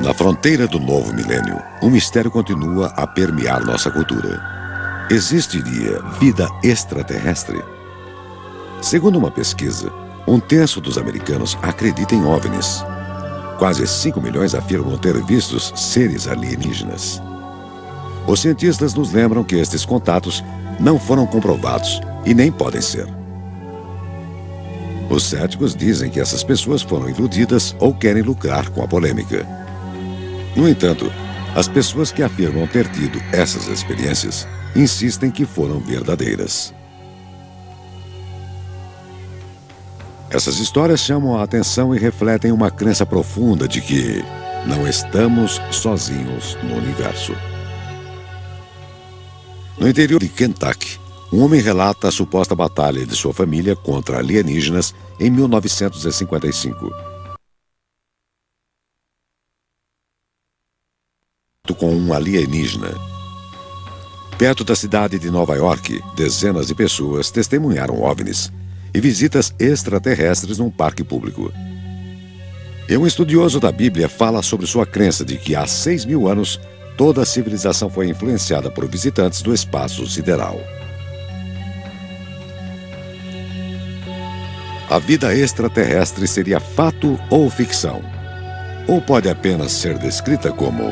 Na fronteira do novo milênio, um mistério continua a permear nossa cultura. Existiria vida extraterrestre? Segundo uma pesquisa, 1/3 dos americanos acredita em OVNIs. Quase 5 milhões afirmam ter vistos seres alienígenas. Os cientistas nos lembram que estes contatos não foram comprovados e nem podem ser. Os céticos dizem que essas pessoas foram iludidas ou querem lucrar com a polêmica. No entanto, as pessoas que afirmam ter tido essas experiências insistem que foram verdadeiras. Essas histórias chamam a atenção e refletem uma crença profunda de que não estamos sozinhos no universo. No interior de Kentucky, um homem relata a suposta batalha de sua família contra alienígenas em 1955. Com um alienígena. Perto da cidade de Nova York, dezenas de pessoas testemunharam OVNIs e visitas extraterrestres num parque público. E um estudioso da Bíblia fala sobre sua crença de que há 6.000 anos toda a civilização foi influenciada por visitantes do espaço sideral. A vida extraterrestre seria fato ou ficção? Ou pode apenas ser descrita como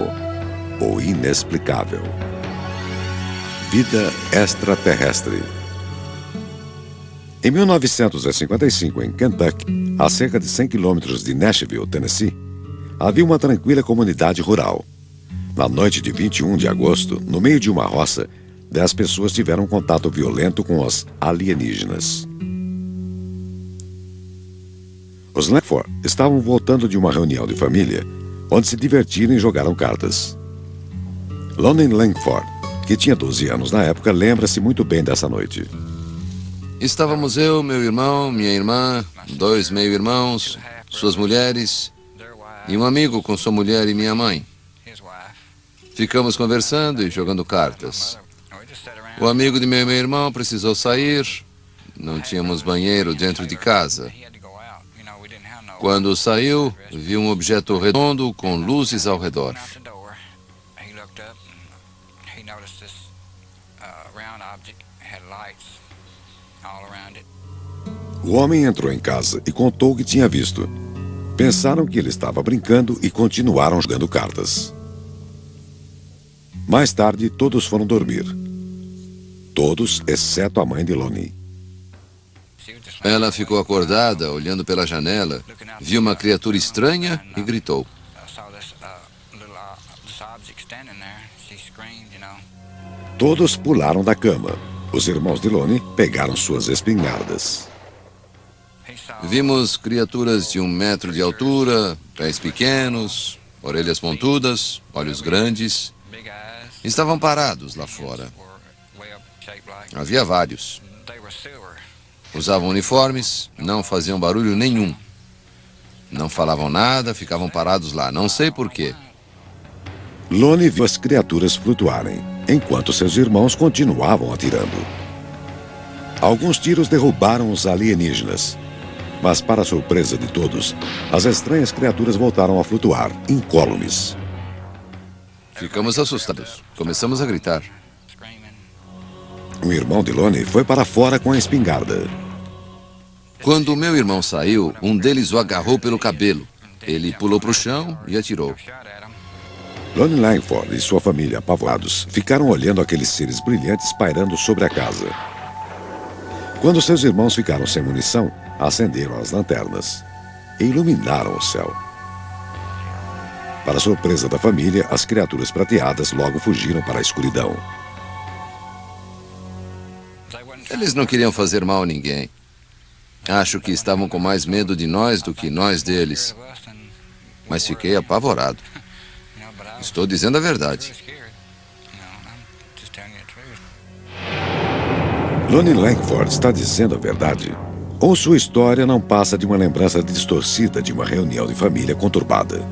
o inexplicável? Vida extraterrestre. Em 1955, em Kentucky, a cerca de 100 quilômetros de Nashville, Tennessee, havia uma tranquila comunidade rural. Na noite de 21 de agosto, no meio de uma roça, 10 pessoas tiveram um contato violento com os alienígenas. Os Langford estavam voltando de uma reunião de família, onde se divertiram e jogaram cartas. Lonnie Langford, que tinha 12 anos na época, lembra-se muito bem dessa noite. Estávamos eu, meu irmão, minha irmã, 2 meio-irmãos, suas mulheres e um amigo com sua mulher e minha mãe. Ficamos conversando e jogando cartas. O amigo de meu meio-irmão precisou sair, não tínhamos banheiro dentro de casa. Quando saiu, viu um objeto redondo com luzes ao redor. O homem entrou em casa e contou o que tinha visto. Pensaram que ele estava brincando e continuaram jogando cartas. Mais tarde, todos foram dormir. Todos, exceto a mãe de Lonnie. Ela ficou acordada, olhando pela janela, viu uma criatura estranha e gritou. Todos pularam da cama. Os irmãos de Lonnie pegaram suas espingardas. Vimos criaturas de 1 metro de altura, pés pequenos, orelhas pontudas, olhos grandes. Estavam parados lá fora. Havia vários. Usavam uniformes, não faziam barulho nenhum. Não falavam nada, ficavam parados lá, não sei por quê. Lonnie viu as criaturas flutuarem, enquanto seus irmãos continuavam atirando. Alguns tiros derrubaram os alienígenas, mas para surpresa de todos, as estranhas criaturas voltaram a flutuar, incólumes. Ficamos assustados. Começamos a gritar. O irmão de Lonnie foi para fora com a espingarda. Quando o meu irmão saiu, um deles o agarrou pelo cabelo. Ele pulou para o chão e atirou. Lonnie Langford e sua família, apavorados, ficaram olhando aqueles seres brilhantes pairando sobre a casa. Quando seus irmãos ficaram sem munição, acenderam as lanternas e iluminaram o céu. Para surpresa da família, as criaturas prateadas logo fugiram para a escuridão. Eles não queriam fazer mal a ninguém. Acho que estavam com mais medo de nós do que nós deles. Mas fiquei apavorado. Estou dizendo a verdade. Lonnie Langford está dizendo a verdade? Ou sua história não passa de uma lembrança distorcida de uma reunião de família conturbada?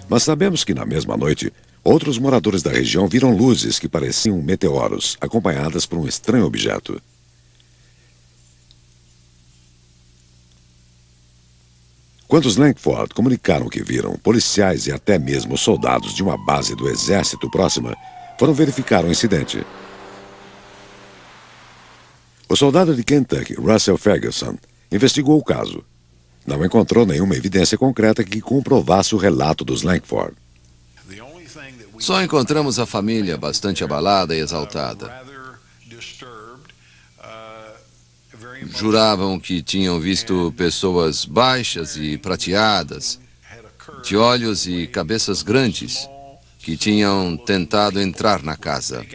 Mas sabemos que na mesma noite, outros moradores da região viram luzes que pareciam meteoros, acompanhadas por um estranho objeto. Quando os Langford comunicaram que viram, policiais e até mesmo soldados de uma base do exército próxima foram verificar o incidente. O soldado de Kentucky, Russell Ferguson, investigou o caso. Não encontrou nenhuma evidência concreta que comprovasse o relato dos Langford. Só encontramos a família bastante abalada e exaltada. Juravam que tinham visto pessoas baixas e prateadas, de olhos e cabeças grandes, que tinham tentado entrar na casa.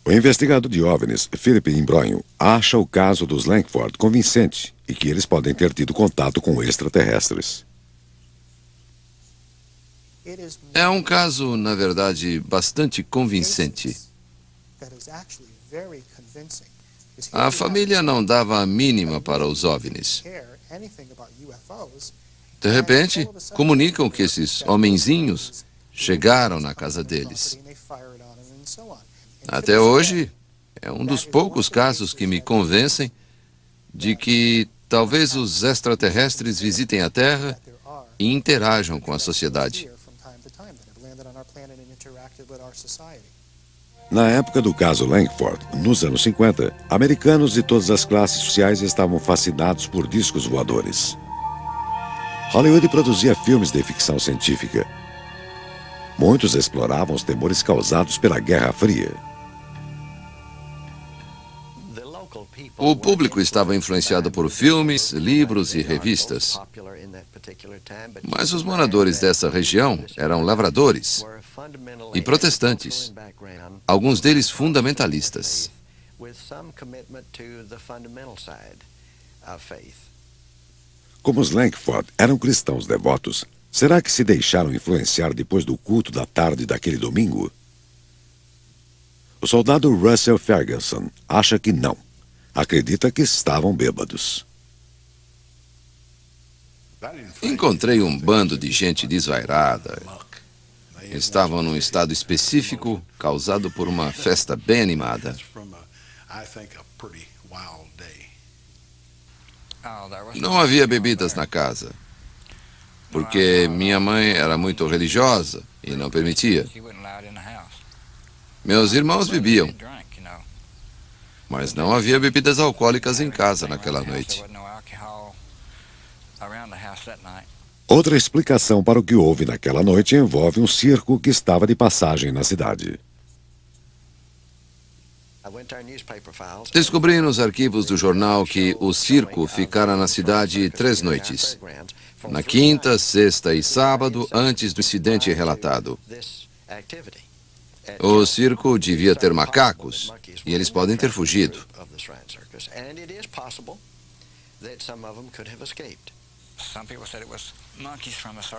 O investigador de OVNIs, Philip Imbronho, acha o caso dos Langford convincente e que eles podem ter tido contato com extraterrestres. É um caso, na verdade, bastante convincente. A família não dava a mínima para os OVNIs. De repente, comunicam que esses homenzinhos chegaram na casa deles. Até hoje, é um dos poucos casos que me convencem de que talvez os extraterrestres visitem a Terra e interajam com a sociedade. Na época do caso Langford, nos anos 50, americanos de todas as classes sociais estavam fascinados por discos voadores. Hollywood produzia filmes de ficção científica. Muitos exploravam os temores causados pela Guerra Fria. O público estava influenciado por filmes, livros e revistas. Mas os moradores dessa região eram lavradores e protestantes, alguns deles fundamentalistas. Como os Langford eram cristãos devotos, será que se deixaram influenciar depois do culto da tarde daquele domingo? O soldado Russell Ferguson acha que não. Acredita que estavam bêbados. Encontrei um bando de gente desvairada. Estavam num estado específico causado por uma festa bem animada. Não havia bebidas na casa, porque minha mãe era muito religiosa e não permitia. Meus irmãos bebiam, mas não havia bebidas alcoólicas em casa naquela noite. Outra explicação para o que houve naquela noite envolve um circo que estava de passagem na cidade. Descobri nos arquivos do jornal que o circo ficara na cidade 3 noites. Na quinta, sexta e sábado, antes do incidente relatado. O circo devia ter macacos, e eles podem ter fugido.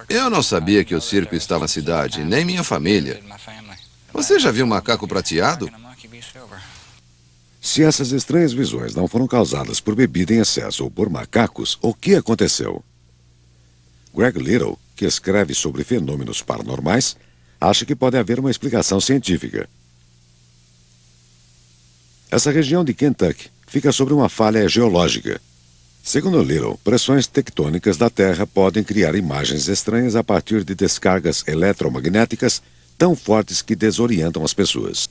Eu não sabia que o circo estava na cidade, nem minha família. Você já viu um macaco prateado? Se essas estranhas visões não foram causadas por bebida em excesso ou por macacos, o que aconteceu? Greg Little, que escreve sobre fenômenos paranormais, acha que pode haver uma explicação científica. Essa região de Kentucky fica sobre uma falha geológica. Segundo Little, pressões tectônicas da Terra podem criar imagens estranhas a partir de descargas eletromagnéticas tão fortes que desorientam as pessoas.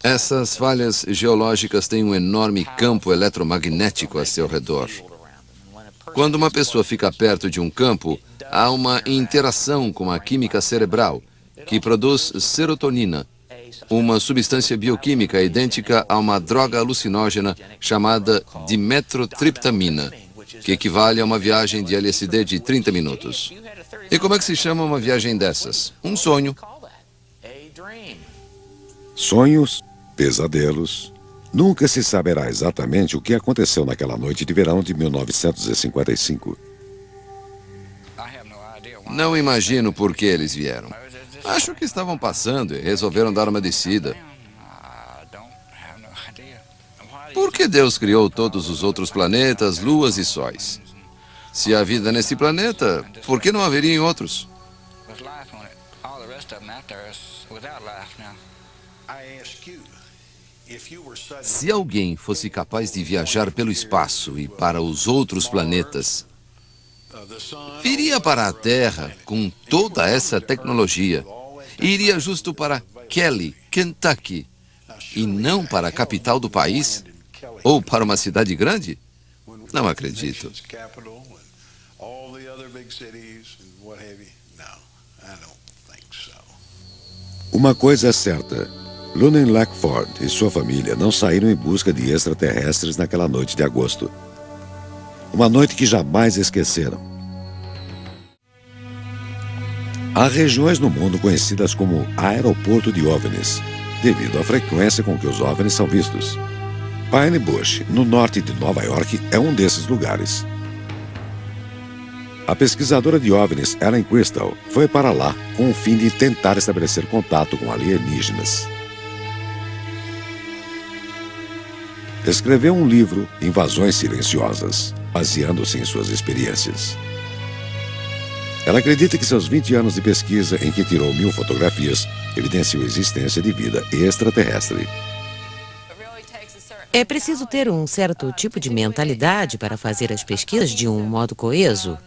Essas falhas geológicas têm um enorme campo eletromagnético a seu redor. Quando uma pessoa fica perto de um campo, há uma interação com a química cerebral, que produz serotonina, uma substância bioquímica idêntica a uma droga alucinógena chamada dimetrotriptamina, que equivale a uma viagem de LSD de 30 minutos. E como é que se chama uma viagem dessas? Um sonho. Sonhos, pesadelos. Nunca se saberá exatamente o que aconteceu naquela noite de verão de 1955. Não imagino por que eles vieram. Acho que estavam passando e resolveram dar uma descida. Por que Deus criou todos os outros planetas, luas e sóis? Se há vida nesse planeta, por que não haveria em outros? Se alguém fosse capaz de viajar pelo espaço e para os outros planetas, viria para a Terra com toda essa tecnologia e iria justo para Kelly, Kentucky, e não para a capital do país ou para uma cidade grande? Não acredito. Uma coisa é certa. Lunan Lackford e sua família não saíram em busca de extraterrestres naquela noite de agosto. Uma noite que jamais esqueceram. Há regiões no mundo conhecidas como aeroporto de OVNIs, devido à frequência com que os OVNIs são vistos. Pine Bush, no norte de Nova York, é um desses lugares. A pesquisadora de OVNIs, Ellen Crystal, foi para lá com o fim de tentar estabelecer contato com alienígenas. Escreveu um livro, Invasões Silenciosas, baseando-se em suas experiências. Ela acredita que seus 20 anos de pesquisa, em que tirou 1000 fotografias, evidenciam a existência de vida extraterrestre. É preciso ter um certo tipo de mentalidade para fazer as pesquisas de um modo coeso.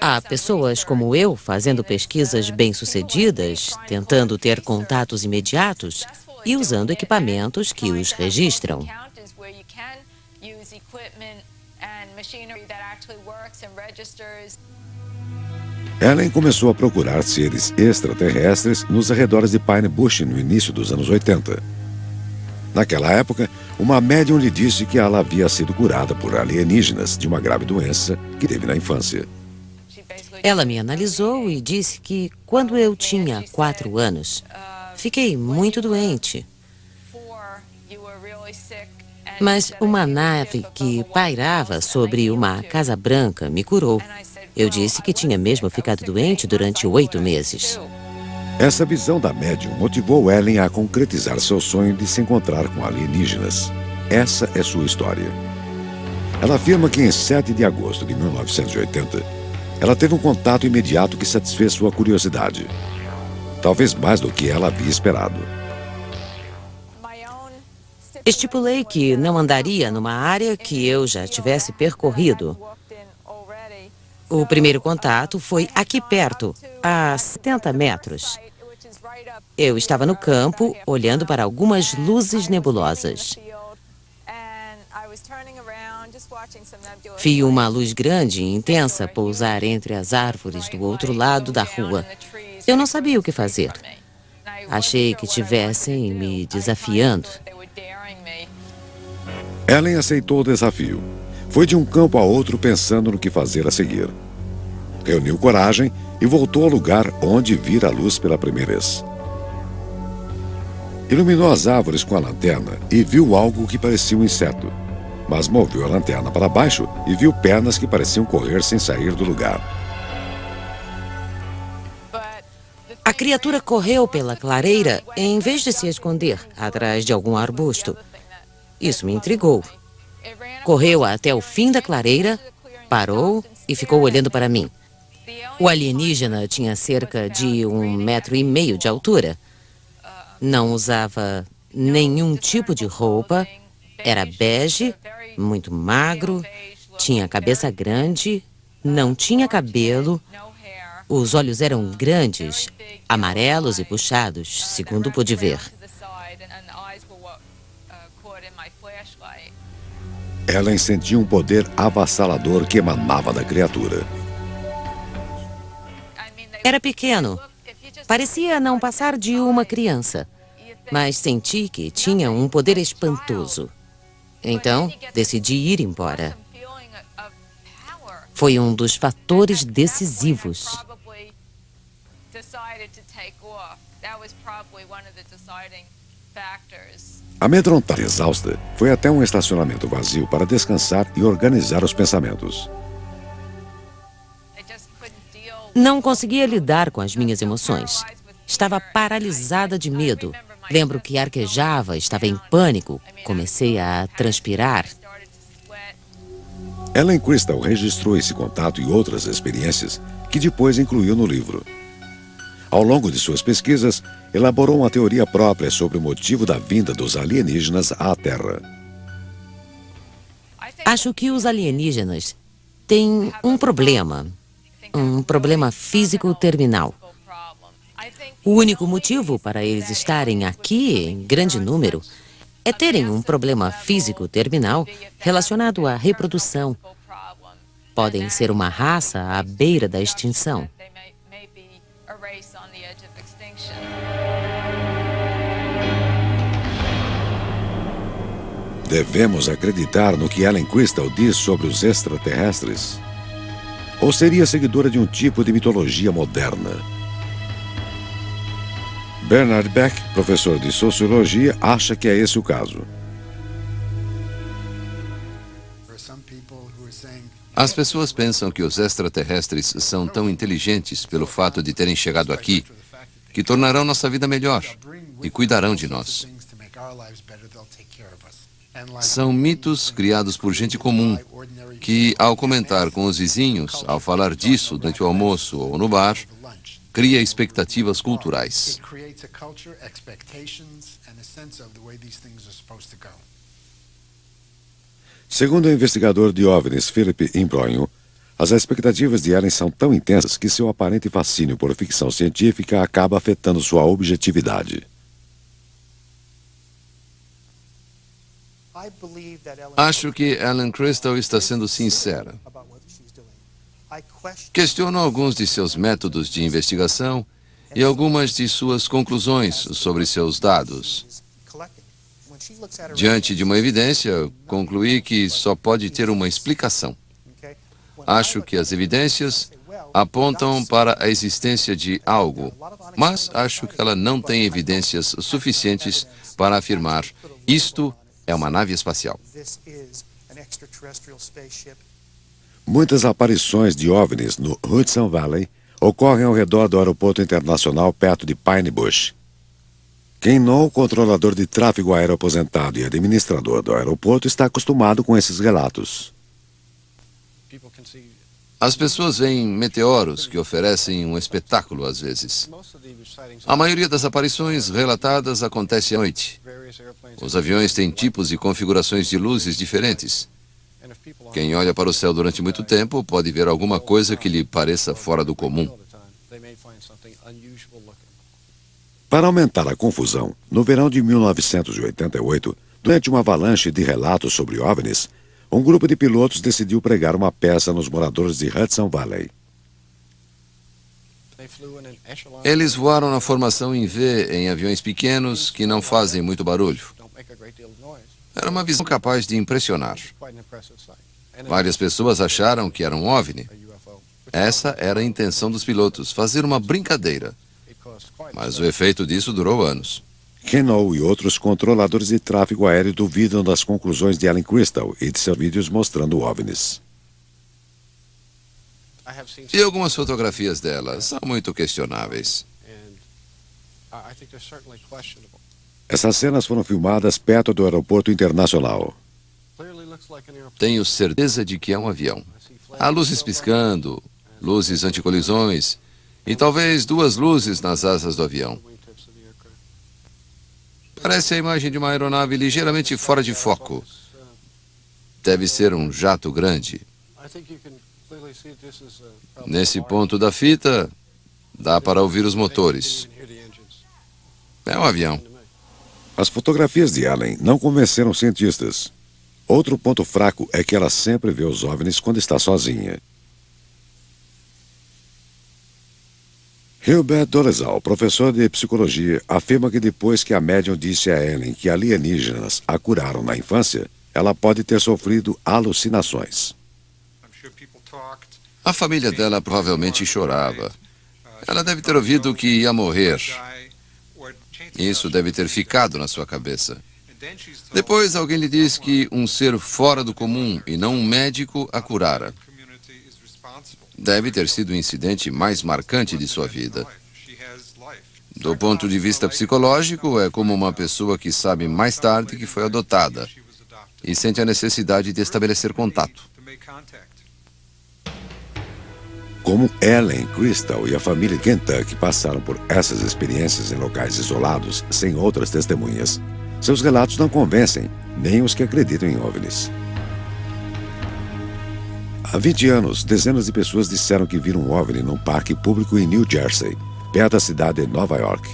Há pessoas como eu fazendo pesquisas bem-sucedidas, tentando ter contatos imediatos e usando equipamentos que os registram. Ellen começou a procurar seres extraterrestres nos arredores de Pine Bush no início dos anos 80. Naquela época, uma médium lhe disse que ela havia sido curada por alienígenas de uma grave doença que teve na infância. Ela me analisou e disse que, quando eu tinha 4 anos, fiquei muito doente. Mas uma nave que pairava sobre uma Casa Branca me curou. Eu disse que tinha mesmo ficado doente durante 8 meses. Essa visão da médium motivou Ellen a concretizar seu sonho de se encontrar com alienígenas. Essa é sua história. Ela afirma que em 7 de agosto de 1980, ela teve um contato imediato que satisfez sua curiosidade. Talvez mais do que ela havia esperado. Estipulei que não andaria numa área que eu já tivesse percorrido. O primeiro contato foi aqui perto, a 70 metros. Eu estava no campo, olhando para algumas luzes nebulosas. Vi uma luz grande e intensa pousar entre as árvores do outro lado da rua. Eu não sabia o que fazer. Achei que estivessem me desafiando. Ellen aceitou o desafio. Foi de um campo a outro pensando no que fazer a seguir. Reuniu coragem e voltou ao lugar onde vira a luz pela primeira vez. Iluminou as árvores com a lanterna e viu algo que parecia um inseto, mas moveu a lanterna para baixo e viu pernas que pareciam correr sem sair do lugar. A criatura correu pela clareira em vez de se esconder atrás de algum arbusto. Isso me intrigou. Correu até o fim da clareira, parou e ficou olhando para mim. O alienígena tinha cerca de 1,5 metros de altura. Não usava nenhum tipo de roupa, era bege, muito magro, tinha cabeça grande, não tinha cabelo, os olhos eram grandes, amarelos e puxados, segundo pude ver. Ellen sentia um poder avassalador que emanava da criatura. Era pequeno. Parecia não passar de uma criança. Mas senti que tinha um poder espantoso. Então, decidi ir embora. Foi um dos fatores decisivos. Amedrontada e exausta, foi até um estacionamento vazio para descansar e organizar os pensamentos. Não conseguia lidar com as minhas emoções. Estava paralisada de medo. Lembro que arquejava, estava em pânico. Comecei a transpirar. Ellen Crystal registrou esse contato e outras experiências que depois incluiu no livro. Ao longo de suas pesquisas, elaborou uma teoria própria sobre o motivo da vinda dos alienígenas à Terra. Acho que os alienígenas têm um problema físico terminal. O único motivo para eles estarem aqui em grande número é terem um problema físico terminal relacionado à reprodução. Podem ser uma raça à beira da extinção. Devemos acreditar no que Ellen Crystal diz sobre os extraterrestres? Ou seria seguidora de um tipo de mitologia moderna? Bernard Beck, professor de sociologia, acha que é esse o caso. As pessoas pensam que os extraterrestres são tão inteligentes pelo fato de terem chegado aqui, que tornarão nossa vida melhor e cuidarão de nós. São mitos criados por gente comum, que, ao comentar com os vizinhos, ao falar disso durante o almoço ou no bar, cria expectativas culturais. Segundo o investigador de OVNIs Philip Imbronho, as expectativas de Ellen são tão intensas que seu aparente fascínio por ficção científica acaba afetando sua objetividade. Acho que Ellen Crystal está sendo sincera. Questiono alguns de seus métodos de investigação e algumas de suas conclusões sobre seus dados. Diante de uma evidência, concluí que só pode ter uma explicação. Acho que as evidências apontam para a existência de algo, mas acho que ela não tem evidências suficientes para afirmar isto é uma nave espacial. Muitas aparições de OVNIs no Hudson Valley ocorrem ao redor do aeroporto internacional perto de Pine Bush. Ken No, controlador de tráfego aéreo aposentado e administrador do aeroporto, está acostumado com esses relatos. As pessoas veem meteoros que oferecem um espetáculo às vezes. A maioria das aparições relatadas acontece à noite. Os aviões têm tipos e configurações de luzes diferentes. Quem olha para o céu durante muito tempo pode ver alguma coisa que lhe pareça fora do comum. Para aumentar a confusão, no verão de 1988, durante uma avalanche de relatos sobre OVNIs, um grupo de pilotos decidiu pregar uma peça nos moradores de Hudson Valley. Eles voaram na formação em V em aviões pequenos que não fazem muito barulho. Era uma visão capaz de impressionar. Várias pessoas acharam que era um OVNI. Essa era a intenção dos pilotos, fazer uma brincadeira. Mas o efeito disso durou anos. Ken No e outros controladores de tráfego aéreo duvidam das conclusões de Ellen Crystal e de seus vídeos mostrando OVNIs. E algumas fotografias dela são muito questionáveis. Essas cenas foram filmadas perto do aeroporto internacional. Tenho certeza de que é um avião. Há luzes piscando, luzes anticolisões e talvez duas luzes nas asas do avião. Parece a imagem de uma aeronave ligeiramente fora de foco. Deve ser um jato grande. Nesse ponto da fita, dá para ouvir os motores. É um avião. As fotografias de Ellen não convenceram cientistas. Outro ponto fraco é que ela sempre vê os OVNIs quando está sozinha. Hilbert Dolezal, professor de psicologia, afirma que depois que a médium disse a Ellen que alienígenas a curaram na infância, ela pode ter sofrido alucinações. A família dela provavelmente chorava. Ela deve ter ouvido que ia morrer. Isso deve ter ficado na sua cabeça. Depois alguém lhe diz que um ser fora do comum e não um médico a curara. Deve ter sido o incidente mais marcante de sua vida. Do ponto de vista psicológico, é como uma pessoa que sabe mais tarde que foi adotada e sente a necessidade de estabelecer contato. Como Ellen, Crystal e a família Kentucky passaram por essas experiências em locais isolados, sem outras testemunhas, seus relatos não convencem nem os que acreditam em OVNIs. Há 20 anos, dezenas de pessoas disseram que viram um OVNI num parque público em New Jersey, perto da cidade de Nova York.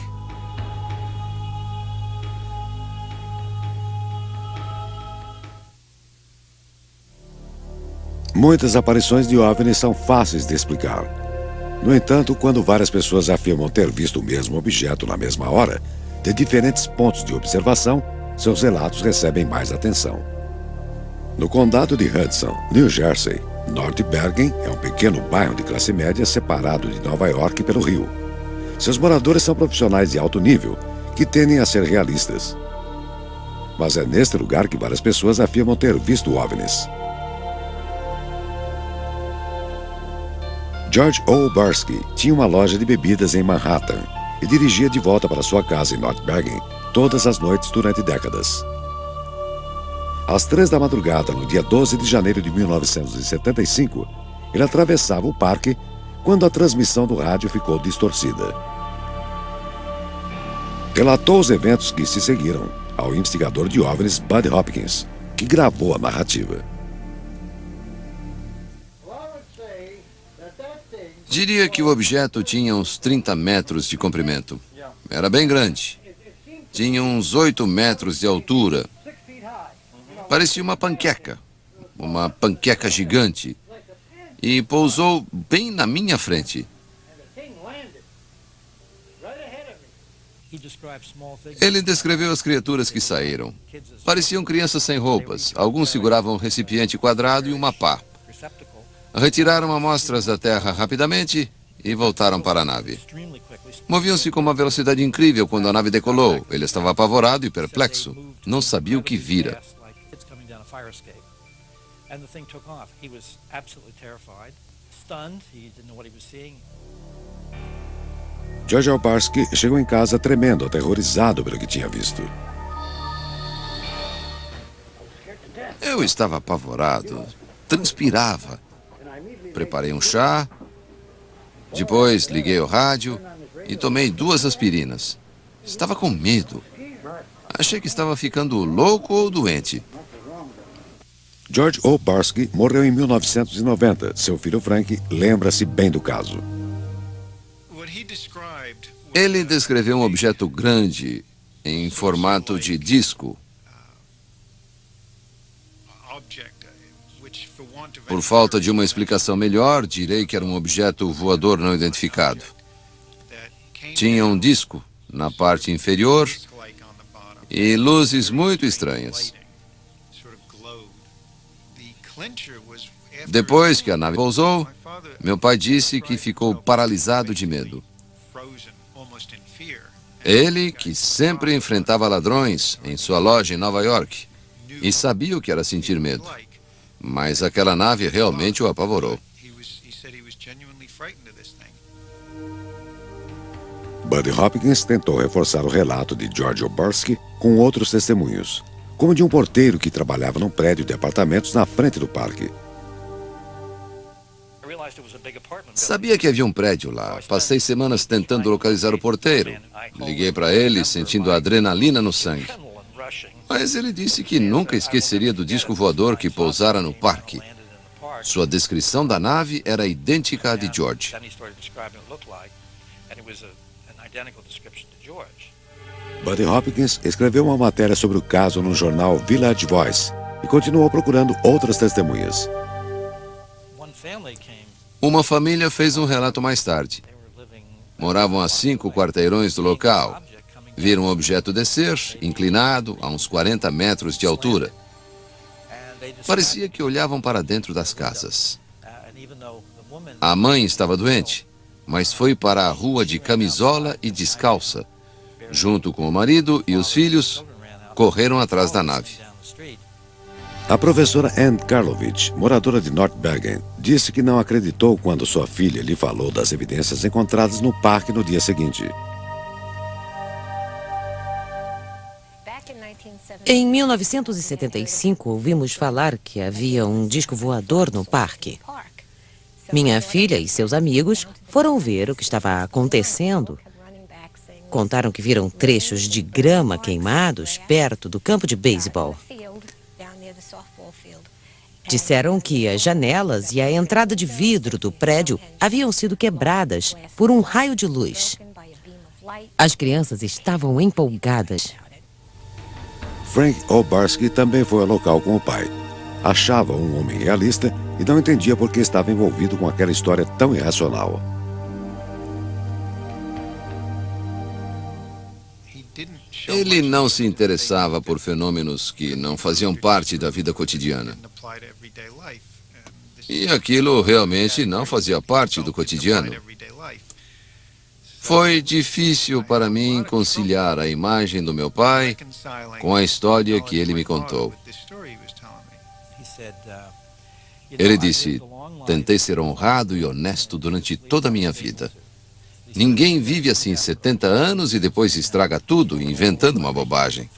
Muitas aparições de OVNIs são fáceis de explicar. No entanto, quando várias pessoas afirmam ter visto o mesmo objeto na mesma hora, de diferentes pontos de observação, seus relatos recebem mais atenção. No condado de Hudson, New Jersey, North Bergen é um pequeno bairro de classe média separado de Nova York pelo rio. Seus moradores são profissionais de alto nível, que tendem a ser realistas. Mas é neste lugar que várias pessoas afirmam ter visto OVNIs. George O. Barsky tinha uma loja de bebidas em Manhattan e dirigia de volta para sua casa em North Bergen todas as noites durante décadas. Às 3 da madrugada, no dia 12 de janeiro de 1975, ele atravessava o parque quando a transmissão do rádio ficou distorcida. Relatou os eventos que se seguiram ao investigador de OVNIs Bud Hopkins, que gravou a narrativa. Diria que o objeto tinha uns 30 metros de comprimento. Era bem grande. Tinha uns 8 metros de altura. Parecia uma panqueca gigante. E pousou bem na minha frente. Ele descreveu as criaturas que saíram. Pareciam crianças sem roupas. Alguns seguravam um recipiente quadrado e uma pá. Retiraram amostras da terra rapidamente e voltaram para a nave. Moviam-se com uma velocidade incrível quando a nave decolou. Ele estava apavorado e perplexo. Não sabia o que vira. George O. Barsky chegou em casa tremendo, aterrorizado pelo que tinha visto. Eu estava apavorado. Transpirava. Preparei um chá, depois liguei o rádio e tomei 2 aspirinas. Estava com medo. Achei que estava ficando louco ou doente. George O. Barsky morreu em 1990. Seu filho Frank lembra-se bem do caso. Ele descreveu um objeto grande em formato de disco. Por falta de uma explicação melhor, direi que era um objeto voador não identificado. Tinha um disco na parte inferior e luzes muito estranhas. Depois que a nave pousou, meu pai disse que ficou paralisado de medo. Ele, que sempre enfrentava ladrões em sua loja em Nova York, e sabia o que era sentir medo. Mas aquela nave realmente o apavorou. Bud Hopkins tentou reforçar o relato de George O. Barsky com outros testemunhos, como de um porteiro que trabalhava num prédio de apartamentos na frente do parque. Sabia que havia um prédio lá. Passei semanas tentando localizar o porteiro. Liguei para ele, sentindo a adrenalina no sangue. Mas ele disse que nunca esqueceria do disco voador que pousara no parque. Sua descrição da nave era idêntica à de George. Bud Hopkins escreveu uma matéria sobre o caso no jornal Village Voice e continuou procurando outras testemunhas. Uma família fez um relato mais tarde. Moravam a 5 quarteirões do local. Viram um objeto descer, inclinado, a uns 40 metros de altura. Parecia que olhavam para dentro das casas. A mãe estava doente, mas foi para a rua de camisola e descalça. Junto com o marido e os filhos, correram atrás da nave. A professora Ann Karlovich, moradora de North Bergen, disse que não acreditou quando sua filha lhe falou das evidências encontradas no parque no dia seguinte. Em 1975, ouvimos falar que havia um disco voador no parque. Minha filha e seus amigos foram ver o que estava acontecendo. Contaram que viram trechos de grama queimados perto do campo de beisebol. Disseram que as janelas e a entrada de vidro do prédio haviam sido quebradas por um raio de luz. As crianças estavam empolgadas. Frank Obarski também foi ao local com o pai. Achava um homem realista e não entendia por que estava envolvido com aquela história tão irracional. Ele não se interessava por fenômenos que não faziam parte da vida cotidiana. E aquilo realmente não fazia parte do cotidiano. Foi difícil para mim conciliar a imagem do meu pai com a história que ele me contou. Ele disse: tentei ser honrado e honesto durante toda a minha vida. Ninguém vive assim 70 anos e depois estraga tudo, inventando uma bobagem.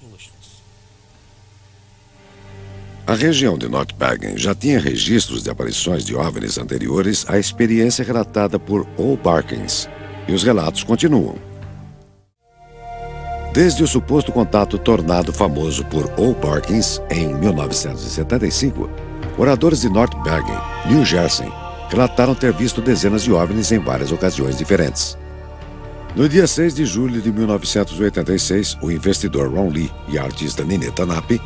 A região de North Bergen já tinha registros de aparições de OVNIs anteriores à experiência relatada por O'Barkins, e os relatos continuam. Desde o suposto contato tornado famoso por O'Barkins em 1975, moradores de North Bergen, New Jersey, relataram ter visto dezenas de OVNIs em várias ocasiões diferentes. No dia 6 de julho de 1986, o investidor Ron Lee e a artista Ninetta Napi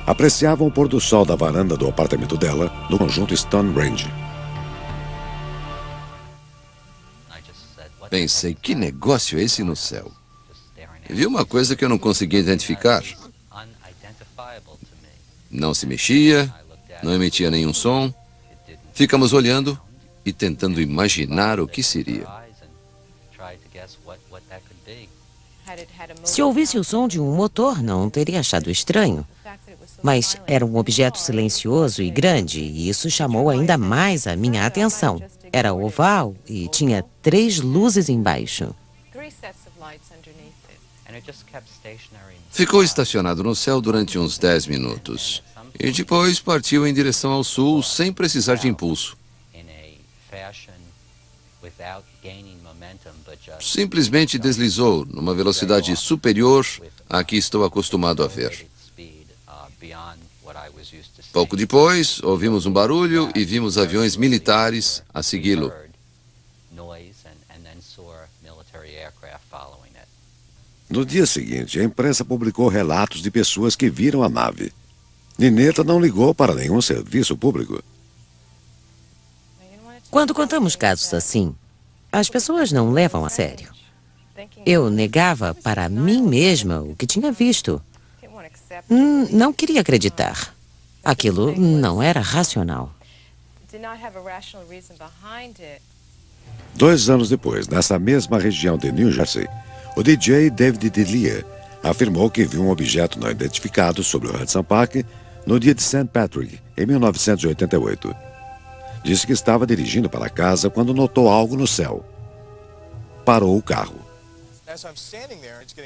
apreciavam o pôr do sol da varanda do apartamento dela no conjunto Stone Range. Pensei, que negócio é esse no céu? Vi uma coisa que eu não conseguia identificar. Não se mexia, não emitia nenhum som. Ficamos olhando e tentando imaginar o que seria. Se ouvisse o som de um motor, não teria achado estranho. Mas era um objeto silencioso e grande, e isso chamou ainda mais a minha atenção. Era oval e tinha 3 luzes embaixo. Ficou estacionado no céu durante uns 10 minutos. E depois partiu em direção ao sul sem precisar de impulso. Simplesmente deslizou numa velocidade superior à que estou acostumado a ver. Pouco depois, ouvimos um barulho e vimos aviões militares a segui-lo. No dia seguinte, a imprensa publicou relatos de pessoas que viram a nave. Ninetta não ligou para nenhum serviço público. Quando contamos casos assim, as pessoas não levam a sério. Eu negava para mim mesma o que tinha visto. Não queria acreditar. Aquilo não era racional. 2 anos depois, nessa mesma região de New Jersey, o DJ David Delia afirmou que viu um objeto não identificado sobre o Hudson Park no dia de St. Patrick, em 1988. Disse que estava dirigindo para casa quando notou algo no céu. Parou o carro.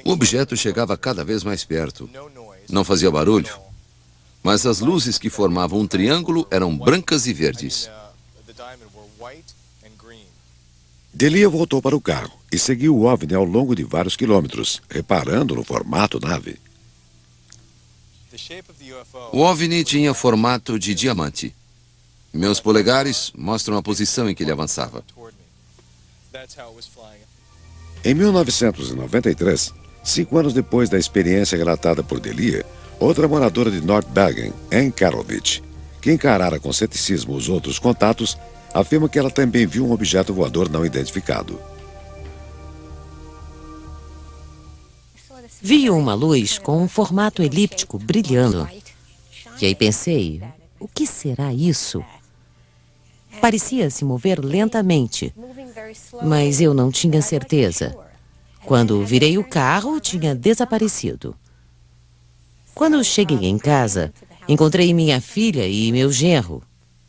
O objeto chegava cada vez mais perto. Não fazia barulho, mas as luzes que formavam um triângulo eram brancas e verdes. Delia voltou para o carro e seguiu o OVNI ao longo de vários quilômetros, reparando no formato nave. O OVNI tinha formato de diamante. Meus polegares mostram a posição em que ele avançava. Em 1993, 5 anos depois da experiência relatada por Delia, outra moradora de North Bergen, Ann Karovich, que encarara com ceticismo os outros contatos, afirma que ela também viu um objeto voador não identificado. Vi uma luz com um formato elíptico brilhando. E aí pensei, o que será isso? Parecia se mover lentamente, mas eu não tinha certeza. Quando virei o carro, tinha desaparecido. Quando cheguei em casa, encontrei minha filha e meu genro.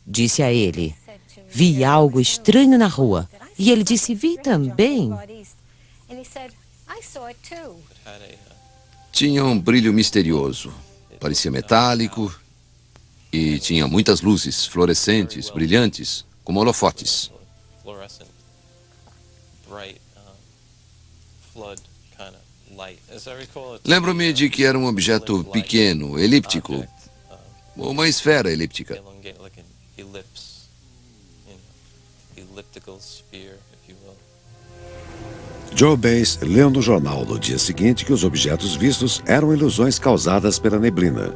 Disse a ele, vi algo estranho na rua. E ele disse, vi também. Tinha um brilho misterioso. Parecia metálico e tinha muitas luzes fluorescentes, brilhantes, como holofotes. Lembro-me de que era um objeto pequeno, elíptico, uma esfera elíptica. Joe Bass leu no jornal no dia seguinte que os objetos vistos eram ilusões causadas pela neblina.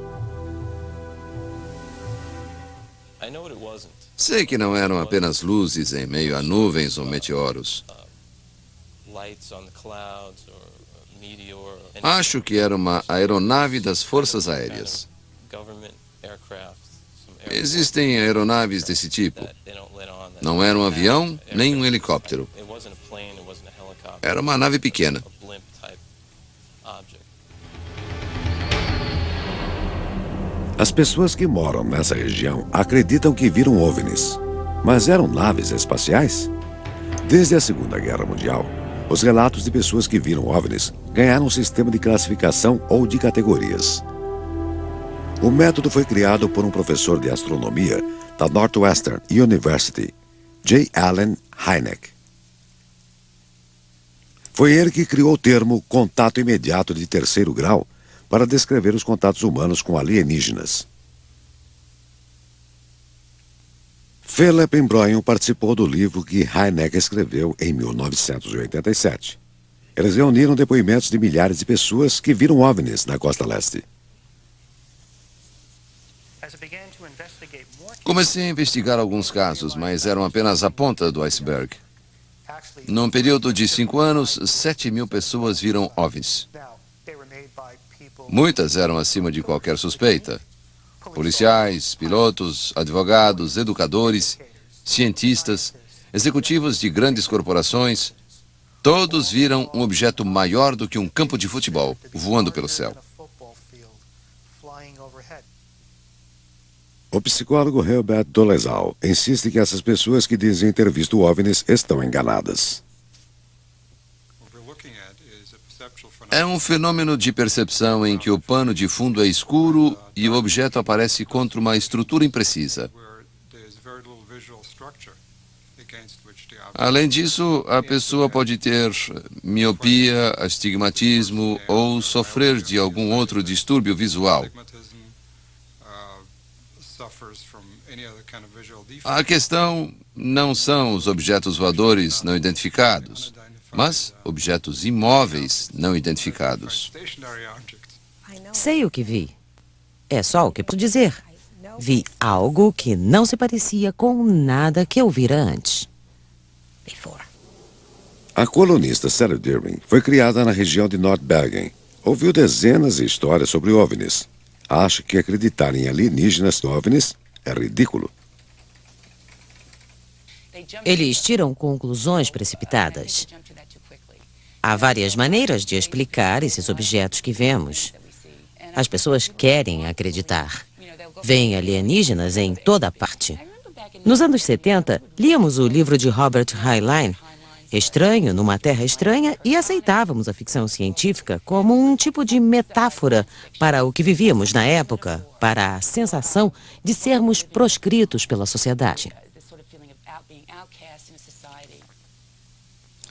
Sei que não eram apenas luzes em meio a nuvens ou meteoros. Acho que era uma aeronave das Forças Aéreas. Existem aeronaves desse tipo. Não era um avião, nem um helicóptero. Era uma nave pequena. As pessoas que moram nessa região acreditam que viram OVNIs. Mas eram naves espaciais? Desde a Segunda Guerra Mundial, os relatos de pessoas que viram OVNIs ganharam um sistema de classificação ou de categorias. O método foi criado por um professor de astronomia da Northwestern University, J. Allen Hynek. Foi ele que criou o termo contato imediato de terceiro grau para descrever os contatos humanos com alienígenas. Philip Embroyon participou do livro que Hynek escreveu em 1987. Eles reuniram depoimentos de milhares de pessoas que viram OVNIs na costa leste. Comecei a investigar alguns casos, mas eram apenas a ponta do iceberg. Num período de 5 anos, 7.000 pessoas viram OVNIs. Muitas eram acima de qualquer suspeita. Policiais, pilotos, advogados, educadores, cientistas, executivos de grandes corporações, todos viram um objeto maior do que um campo de futebol, voando pelo céu. O psicólogo Herbert Dolezal insiste que essas pessoas que dizem ter visto OVNIs estão enganadas. É um fenômeno de percepção em que o pano de fundo é escuro e o objeto aparece contra uma estrutura imprecisa. Além disso, a pessoa pode ter miopia, astigmatismo ou sofrer de algum outro distúrbio visual. A questão não são os objetos voadores não identificados, mas objetos imóveis não identificados. Sei o que vi. É só o que posso dizer. Vi algo que não se parecia com nada que eu vira antes. A colunista Sarah Deering foi criada na região de North Bergen. Ouviu dezenas de histórias sobre OVNIs. Acha que acreditar em alienígenas OVNIs é ridículo. Eles tiram conclusões precipitadas. Há várias maneiras de explicar esses objetos que vemos. As pessoas querem acreditar. Veem alienígenas em toda parte. Nos anos 70, líamos o livro de Robert Heinlein, Estranho numa Terra Estranha, e aceitávamos a ficção científica como um tipo de metáfora para o que vivíamos na época, para a sensação de sermos proscritos pela sociedade.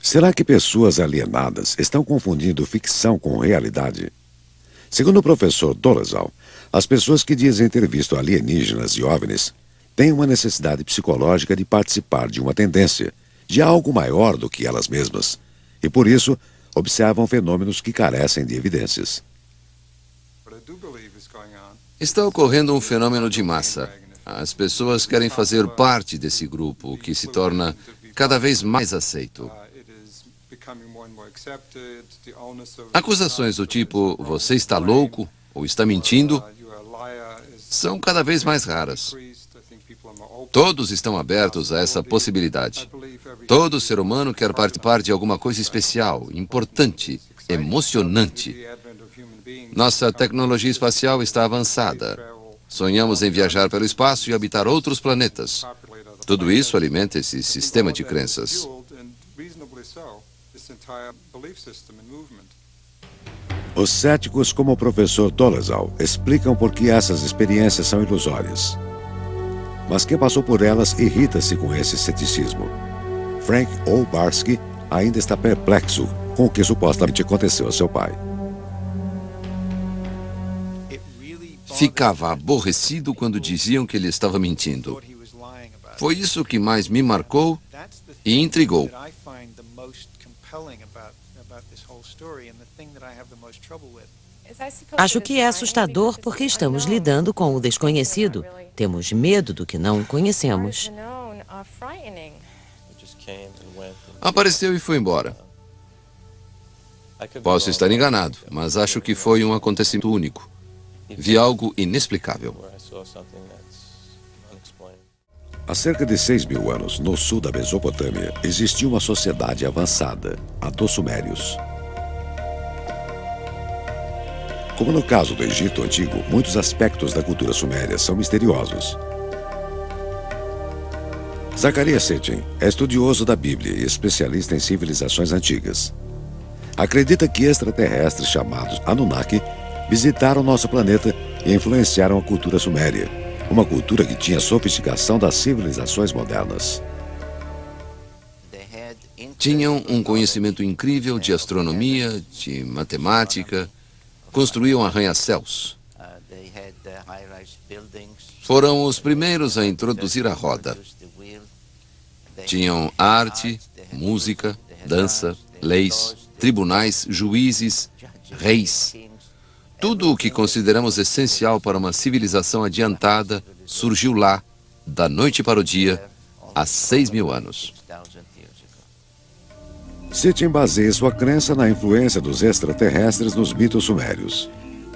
Será que pessoas alienadas estão confundindo ficção com realidade? Segundo o professor Dolezal, as pessoas que dizem ter visto alienígenas e OVNIs têm uma necessidade psicológica de participar de uma tendência, de algo maior do que elas mesmas, e por isso observam fenômenos que carecem de evidências. Está ocorrendo um fenômeno de massa. As pessoas querem fazer parte desse grupo, que se torna cada vez mais aceito. Acusações do tipo, você está louco ou está mentindo, são cada vez mais raras. Todos estão abertos a essa possibilidade. Todo ser humano quer participar de alguma coisa especial, importante, emocionante. Nossa tecnologia espacial está avançada. Sonhamos em viajar pelo espaço e habitar outros planetas. Tudo isso alimenta esse sistema de crenças. Os céticos, como o professor Dolezal, explicam por que essas experiências são ilusórias. mas quem passou por elas irrita-se com esse ceticismo. Frank Obarski ainda está perplexo com o que supostamente aconteceu a seu pai. Ficava aborrecido quando diziam que ele estava mentindo. Foi isso que mais me marcou e intrigou. Acho que é assustador porque estamos lidando com o desconhecido. Temos medo do que não conhecemos. Apareceu e foi embora. Posso estar enganado, mas acho que foi um acontecimento único. Vi algo inexplicável. Há cerca de 6.000 anos, no sul da Mesopotâmia, existia uma sociedade avançada, a dos Sumérios. Como no caso do Egito Antigo, muitos aspectos da cultura suméria são misteriosos. Zacarias Sitchin é estudioso da Bíblia e especialista em civilizações antigas. Acredita que extraterrestres chamados Anunnaki visitaram nosso planeta e influenciaram a cultura suméria, uma cultura que tinha sofisticação das civilizações modernas. Tinham um conhecimento incrível de astronomia, de matemática, construíam arranha-céus. Foram os primeiros a introduzir a roda. Tinham arte, música, dança, leis, tribunais, juízes, reis. Tudo o que consideramos essencial para uma civilização adiantada surgiu lá, da noite para o dia, há 6.000 anos. Sitchin baseia sua crença na influência dos extraterrestres nos mitos sumérios,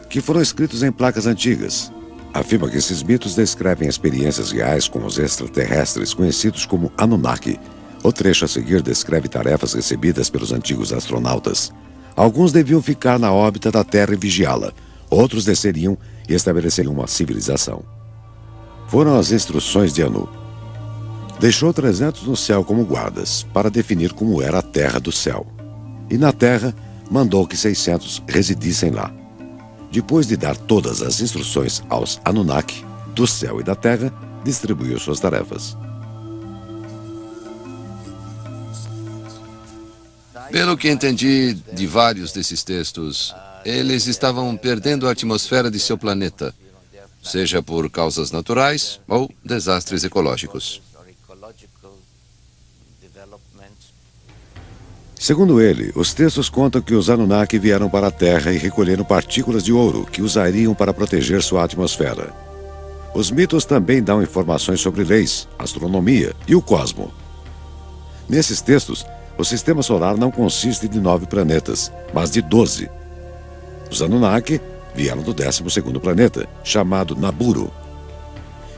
que foram escritos em placas antigas. Afirma que esses mitos descrevem experiências reais com os extraterrestres, conhecidos como Anunnaki. O trecho a seguir descreve tarefas recebidas pelos antigos astronautas. Alguns deviam ficar na órbita da Terra e vigiá-la. Outros desceriam e estabeleceriam uma civilização. Foram as instruções de Anu. Deixou 300 no céu como guardas, para definir como era a terra do céu. E na terra, mandou que 600 residissem lá. Depois de dar todas as instruções aos Anunnaki, do céu e da terra, distribuiu suas tarefas. Pelo que entendi de vários desses textos, eles estavam perdendo a atmosfera de seu planeta, seja por causas naturais ou desastres ecológicos. Segundo ele, os textos contam que os Anunnaki vieram para a Terra e recolheram partículas de ouro que usariam para proteger sua atmosfera. Os mitos também dão informações sobre leis, astronomia e o cosmo. Nesses textos, o sistema solar não consiste de 9 planetas, mas de 12. Os Anunnaki vieram do 12º planeta, chamado Naburu.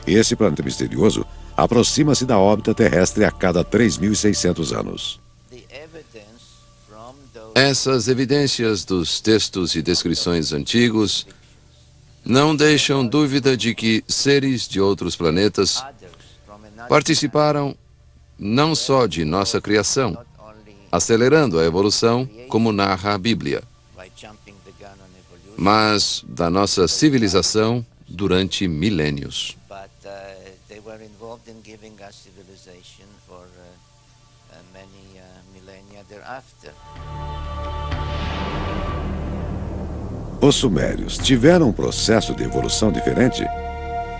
Esse planeta misterioso aproxima-se da órbita terrestre a cada 3.600 anos. Essas evidências dos textos e descrições antigos não deixam dúvida de que seres de outros planetas participaram não só de nossa criação, acelerando a evolução, como narra a Bíblia, mas da nossa civilização durante milênios. Os sumérios tiveram um processo de evolução diferente?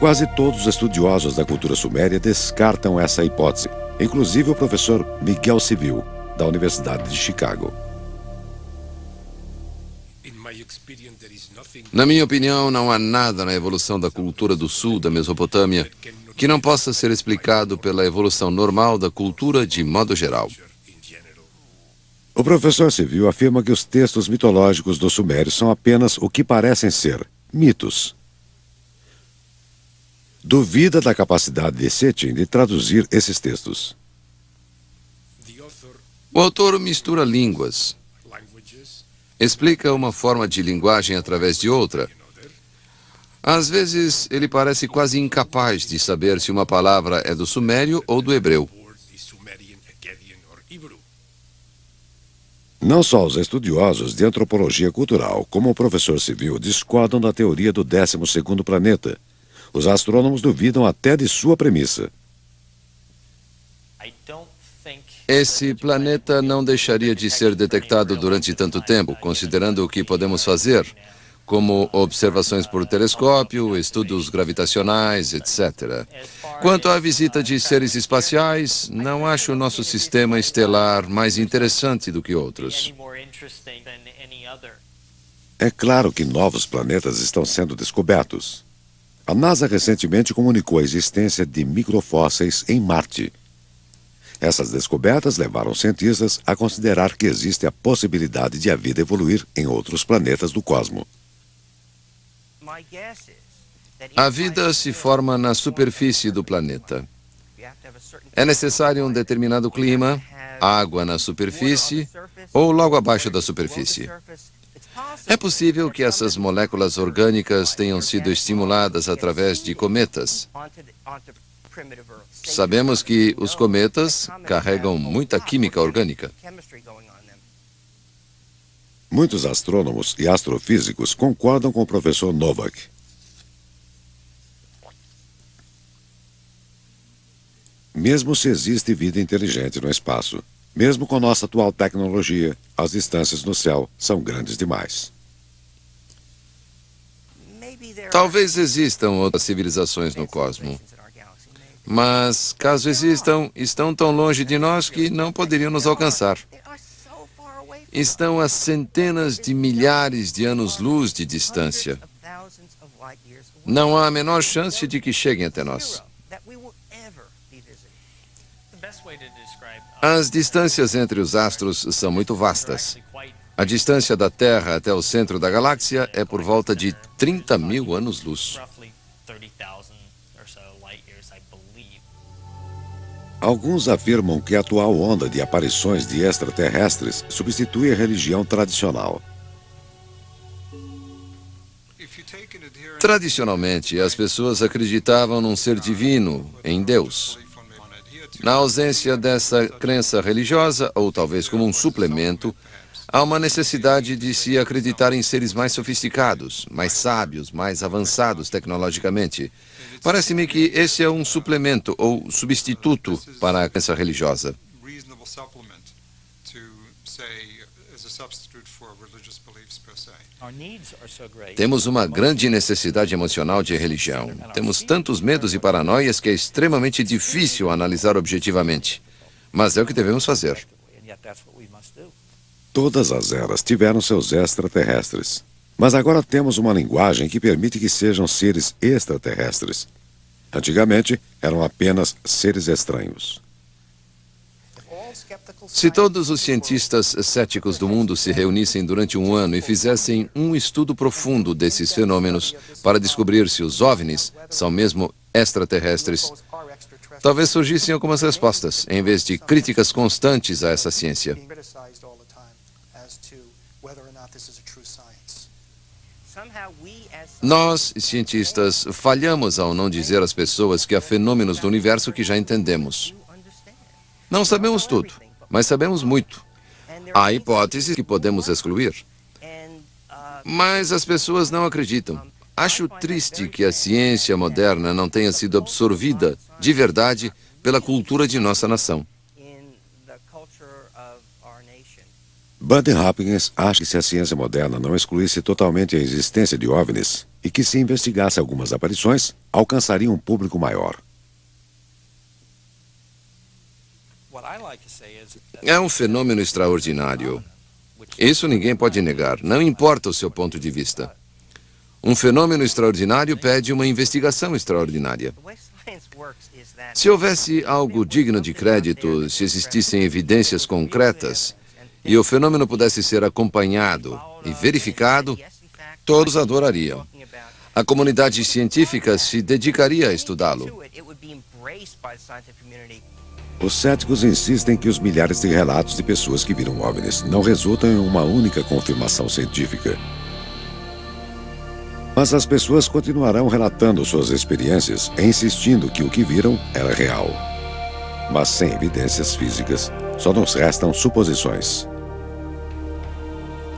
Quase todos os estudiosos da cultura suméria descartam essa hipótese, inclusive o professor Miguel Civil, da Universidade de Chicago. Na minha opinião, não há nada na evolução da cultura do sul da Mesopotâmia que não possa ser explicado pela evolução normal da cultura de modo geral. O professor Civil afirma que os textos mitológicos dos sumérios são apenas o que parecem ser, mitos. Duvida da capacidade de Sitchin de traduzir esses textos. O autor mistura línguas, explica uma forma de linguagem através de outra. Às vezes, ele parece quase incapaz de saber se uma palavra é do sumério ou do hebreu. Não só os estudiosos de antropologia cultural, como o professor Civil, discordam da teoria do 12º planeta. Os astrônomos duvidam até de sua premissa. Esse planeta não deixaria de ser detectado durante tanto tempo, considerando o que podemos fazer, como observações por telescópio, estudos gravitacionais, etc. Quanto à visita de seres espaciais, não acho o nosso sistema estelar mais interessante do que outros. É claro que novos planetas estão sendo descobertos. A NASA recentemente comunicou a existência de microfósseis em Marte. Essas descobertas levaram cientistas a considerar que existe a possibilidade de a vida evoluir em outros planetas do cosmos. A vida se forma na superfície do planeta. É necessário um determinado clima, água na superfície ou logo abaixo da superfície. É possível que essas moléculas orgânicas tenham sido estimuladas através de cometas. Sabemos que os cometas carregam muita química orgânica. Muitos astrônomos e astrofísicos concordam com o professor Novak. Mesmo se existe vida inteligente no espaço, mesmo com nossa atual tecnologia, as distâncias no céu são grandes demais. Talvez existam outras civilizações no cosmos, mas, caso existam, estão tão longe de nós que não poderiam nos alcançar. Estão a centenas de milhares de anos-luz de distância. Não há a menor chance de que cheguem até nós. As distâncias entre os astros são muito vastas. A distância da Terra até o centro da galáxia é por volta de 30.000 anos-luz. Alguns afirmam que a atual onda de aparições de extraterrestres substitui a religião tradicional. Tradicionalmente, as pessoas acreditavam num ser divino, em Deus. Na ausência dessa crença religiosa, ou talvez como um suplemento, há uma necessidade de se acreditar em seres mais sofisticados, mais sábios, mais avançados tecnologicamente. Parece-me que esse é um suplemento ou substituto para a crença religiosa. Temos uma grande necessidade emocional de religião. Temos tantos medos e paranoias que é extremamente difícil analisar objetivamente. Mas é o que devemos fazer. Todas as eras tiveram seus extraterrestres. Mas agora temos uma linguagem que permite que sejam seres extraterrestres. Antigamente, eram apenas seres estranhos. Se todos os cientistas céticos do mundo se reunissem durante um ano e fizessem um estudo profundo desses fenômenos para descobrir se os OVNIs são mesmo extraterrestres, talvez surgissem algumas respostas, em vez de críticas constantes a essa ciência. Nós, cientistas, falhamos ao não dizer às pessoas que há fenômenos do universo que já entendemos. Não sabemos tudo, mas sabemos muito. Há hipóteses que podemos excluir. Mas as pessoas não acreditam. Acho triste que a ciência moderna não tenha sido absorvida, de verdade, pela cultura de nossa nação. Buddy Hopkins acha que se a ciência moderna não excluísse totalmente a existência de OVNIs e que se investigasse algumas aparições, alcançaria um público maior. É um fenômeno extraordinário. Isso ninguém pode negar, não importa o seu ponto de vista. Um fenômeno extraordinário pede uma investigação extraordinária. Se houvesse algo digno de crédito, se existissem evidências concretas, e o fenômeno pudesse ser acompanhado e verificado, todos adorariam. A comunidade científica se dedicaria a estudá-lo. Os céticos insistem que os milhares de relatos de pessoas que viram OVNIs não resultam em uma única confirmação científica. Mas as pessoas continuarão relatando suas experiências e insistindo que o que viram era real. Mas sem evidências físicas, só nos restam suposições.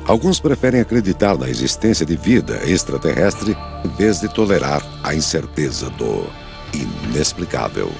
Alguns preferem acreditar na existência de vida extraterrestre em vez de tolerar a incerteza do inexplicável.